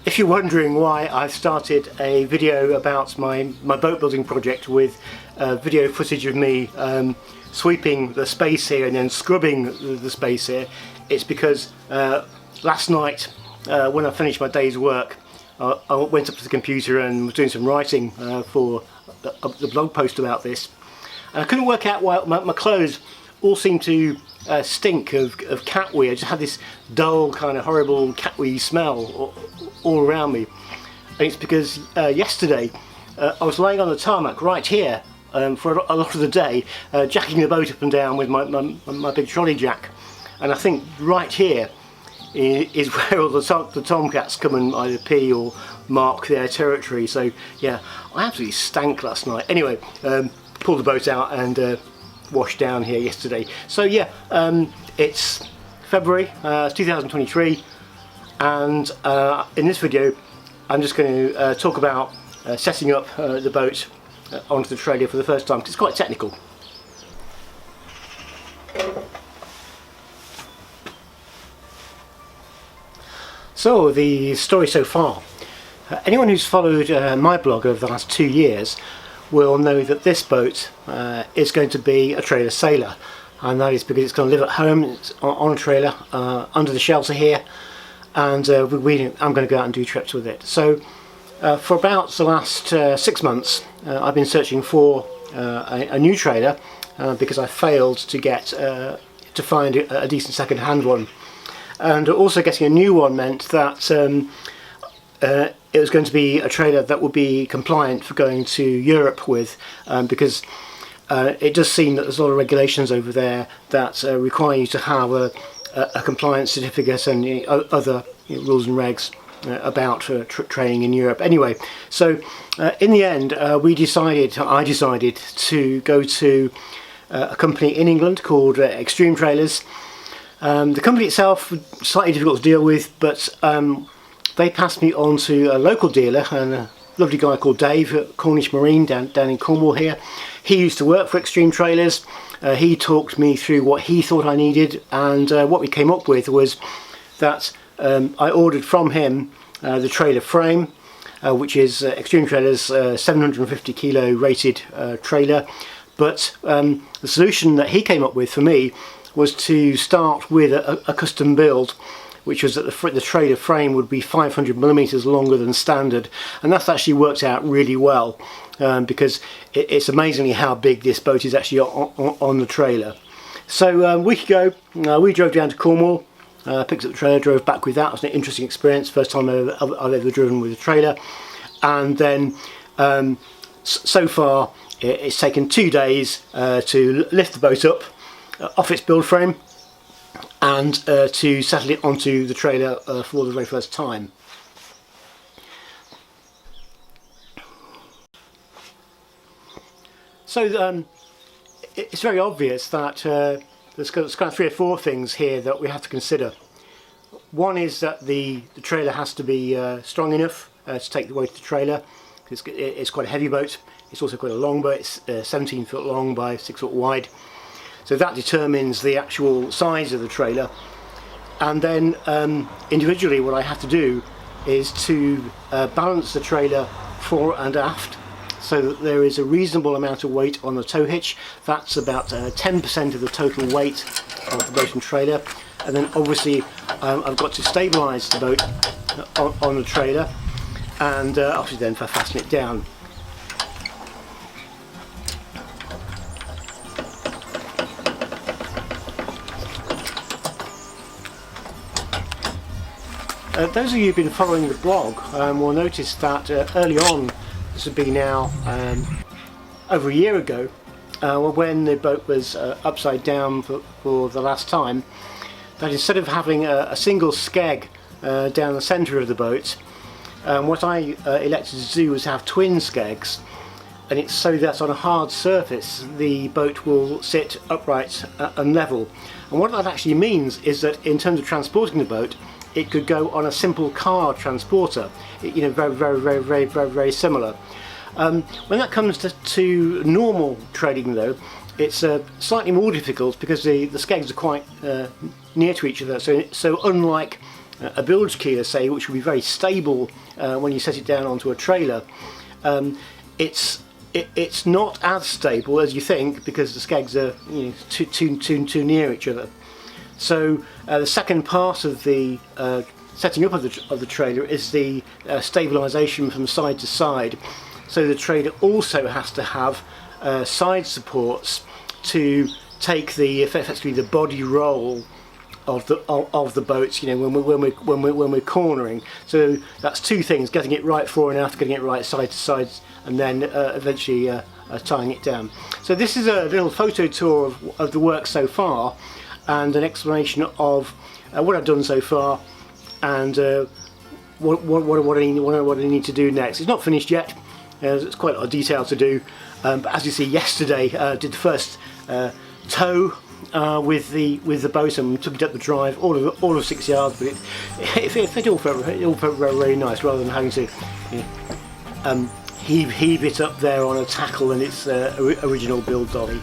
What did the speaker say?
If you're wondering why I've started a video about my boat building project with video footage of me sweeping the space here and then scrubbing the space here, it's because last night when I finished my day's work, I went up to the computer and was doing some writing for the blog post about this, and I couldn't work out why my clothes all seemed to stink of cat wee. I just had this dull kind of horrible cat wee smell all around me, and it's because yesterday I was laying on the tarmac right here for a lot of the day, jacking the boat up and down with my big trolley jack, and I think right here is where all the tomcats come and either pee or mark their territory. So yeah, I absolutely stank last night. Anyway, pulled the boat out and washed down here yesterday. So yeah, it's February 2023, and in this video I'm just going to talk about setting up the boat onto the trailer for the first time, because it's quite technical. So the story so far. Anyone who's followed my blog over the last 2 years will know that this boat is going to be a trailer sailor, and that is because it's going to live at home. It's on a trailer under the shelter here, and I'm going to go out and do trips with it. So for about the last 6 months I've been searching for a new trailer because I failed to find a decent second-hand one. And also getting a new one meant that it was going to be a trailer that would be compliant for going to Europe with, because it does seem that there's a lot of regulations over there that require you to have a compliance certificate and other rules and regs about training in Europe. Anyway, so in the end I decided to go to a company in England called Extreme Trailers. The company itself was slightly difficult to deal with, but they passed me on to a local dealer, and a lovely guy called Dave at Cornish Marine down in Cornwall here. He used to work for Extreme Trailers. He talked me through what he thought I needed, and what we came up with was that I ordered from him the trailer frame, which is Extreme Trailers 750 kilo rated trailer, but the solution that he came up with for me was to start with a custom build, which was that the trailer frame would be 500mm longer than standard, and that's actually worked out really well, because it's amazingly how big this boat is actually on the trailer. So a week ago we drove down to Cornwall, picked up the trailer, drove back with that. It was an interesting experience, first time I've ever driven with a trailer, and then so far it's taken 2 days to lift the boat up off its build frame and to settle it onto the trailer for the very first time. So it's very obvious that there's kind of 3 or 4 things here that we have to consider. One is that the trailer has to be strong enough to take the weight of the trailer. It's quite a heavy boat. It's also quite a long boat. It's 17 foot long by 6 foot wide. So that determines the actual size of the trailer, and then individually what I have to do is to balance the trailer fore and aft so that there is a reasonable amount of weight on the tow hitch. That's about 10% of the total weight of the boat and trailer, and then obviously I've got to stabilise the boat on the trailer, and obviously then fasten it down. Those of you who've been following the blog will notice that early on, this would be now over a year ago, when the boat was upside down for the last time, that instead of having a single skeg down the centre of the boat, what I elected to do was have twin skegs, and it's so that on a hard surface the boat will sit upright and level. And what that actually means is that in terms of transporting the boat, it could go on a simple car transporter, very similar. When that comes to normal trading though, it's slightly more difficult because the skegs are quite near to each other, so unlike a bilge keel, say, which will be very stable when you set it down onto a trailer, it's not as stable as you think, because the skegs are too near each other. So the second part of the setting up of the trailer is the stabilisation from side to side. So the trailer also has to have side supports to take effectively the body roll of the boats, when we're cornering. So that's two things: getting it right fore and aft, getting it right side to side, and then eventually tying it down. So this is a little photo tour of the work so far, and an explanation of what I've done so far, and what I need to do next. It's not finished yet. There's quite a lot of detail to do, but as you see, yesterday did the first tow with the boat, and took it up the drive, all of 6 yards. But it all felt very nice, rather than having to heave it up there on a tackle and its original build dolly.